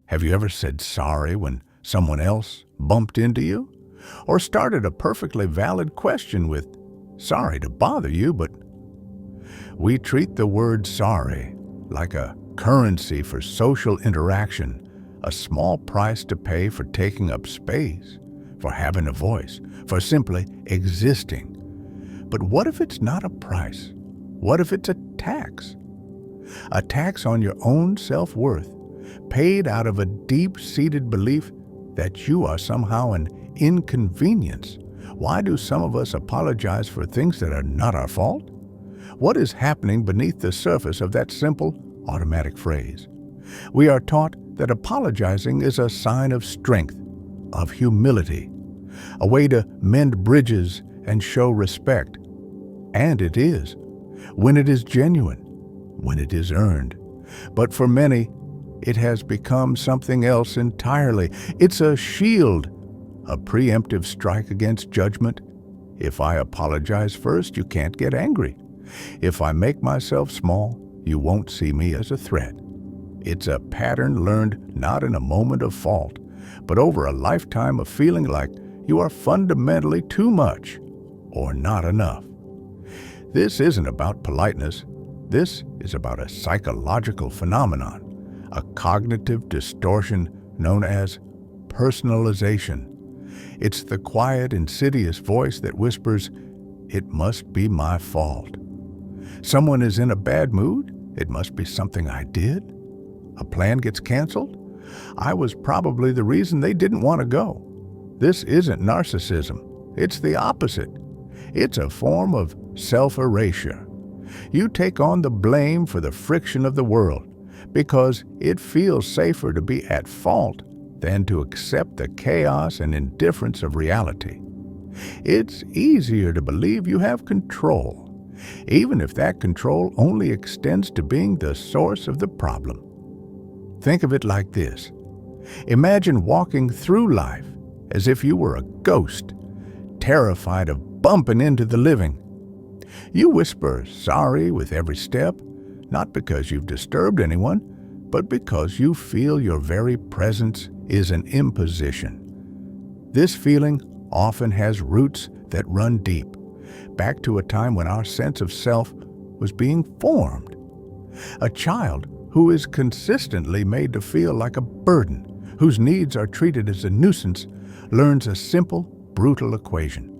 Have you ever said sorry when someone else bumped into you? Or started a perfectly valid question with, "Sorry to bother you, but..." We treat the word sorry like a currency for social interaction, a small price to pay for taking up space, for having a voice, for simply existing. But what if it's not a price? What if it's a tax? A tax on your own self-worth, paid out of a deep-seated belief that you are somehow an inconvenience. Why do some of us apologize for things that are not our fault? What is happening beneath the surface of that simple, automatic phrase? We are taught that apologizing is a sign of strength, of humility, a way to mend bridges and show respect. And it is, when it is genuine, when it is earned. But for many, it has become something else entirely. It's a shield, a preemptive strike against judgment. If I apologize first, you can't get angry. If I make myself small, you won't see me as a threat. It's a pattern learned not in a moment of fault, but over a lifetime of feeling like you are fundamentally too much or not enough. This isn't about politeness. This is about a psychological phenomenon, a cognitive distortion known as personalization. It's the quiet, insidious voice that whispers, "It must be my fault." Someone is in a bad mood? It must be something I did. A plan gets canceled? I was probably the reason they didn't want to go. This isn't narcissism. It's the opposite. It's a form of self-erasure. You take on the blame for the friction of the world because it feels safer to be at fault than to accept the chaos and indifference of reality. It's easier to believe you have control, even if that control only extends to being the source of the problem. Think of it like this. Imagine walking through life as if you were a ghost, terrified of bumping into the living. You whisper sorry with every step, not because you've disturbed anyone, but because you feel your very presence is an imposition. This feeling often has roots that run deep, back to a time when our sense of self was being formed. A child who is consistently made to feel like a burden, whose needs are treated as a nuisance, learns a simple, brutal equation.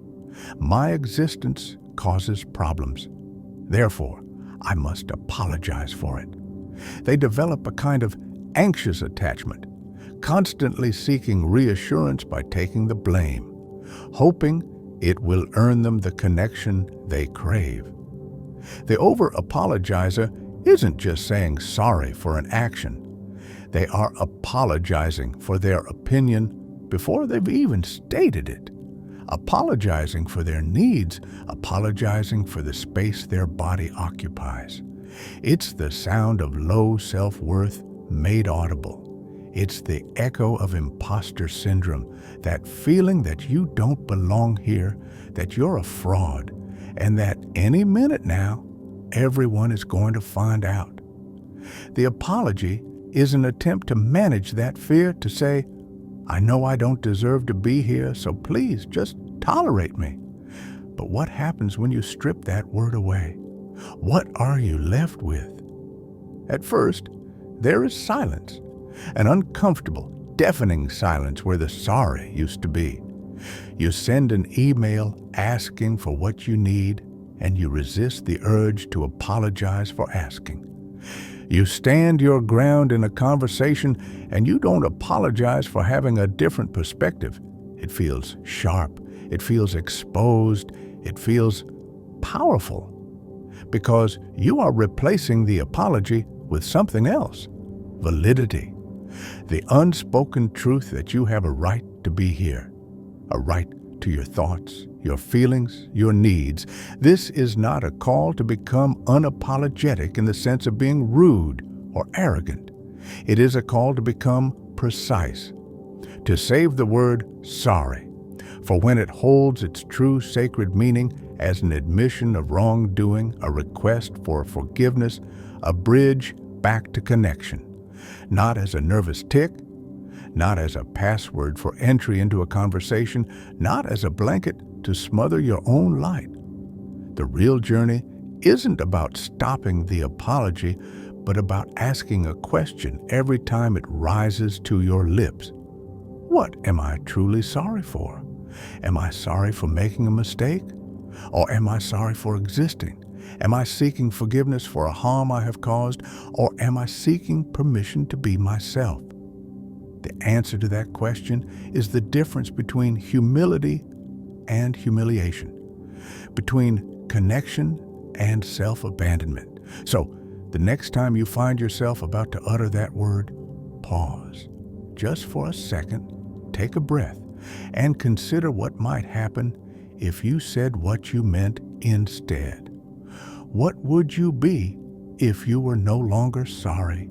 My existence causes problems. Therefore, I must apologize for it. They develop a kind of anxious attachment, constantly seeking reassurance by taking the blame, hoping it will earn them the connection they crave. The over-apologizer isn't just saying sorry for an action. They are apologizing for their opinion before they've even stated it, apologizing for their needs, apologizing for the space their body occupies. It's the sound of low self-worth made audible. It's the echo of imposter syndrome, that feeling that you don't belong here, that you're a fraud, and that any minute now, everyone is going to find out. The apology is an attempt to manage that fear, to say, "I know I don't deserve to be here, so please just tolerate me." But what happens when you strip that word away? What are you left with? At first, there is silence, an uncomfortable, deafening silence where the sorry used to be. You send an email asking for what you need, and you resist the urge to apologize for asking. You stand your ground in a conversation, and you don't apologize for having a different perspective. It feels sharp, it feels exposed, it feels powerful, because you are replacing the apology with something else: validity, the unspoken truth that you have a right to be here, a right to your thoughts, your feelings, your needs. This is not a call to become unapologetic in the sense of being rude or arrogant. It is a call to become precise, to save the word sorry, for when it holds its true sacred meaning as an admission of wrongdoing, a request for forgiveness, a bridge back to connection, not as a nervous tick, not as a password for entry into a conversation, not as a blanket to smother your own light. The real journey isn't about stopping the apology, but about asking a question every time it rises to your lips. What am I truly sorry for? Am I sorry for making a mistake? Or am I sorry for existing? Am I seeking forgiveness for a harm I have caused? Or am I seeking permission to be myself? The answer to that question is the difference between humility and humiliation, between connection and self-abandonment. So, the next time you find yourself about to utter that word, pause. Just for a second, take a breath, and consider what might happen if you said what you meant instead. What would you be if you were no longer sorry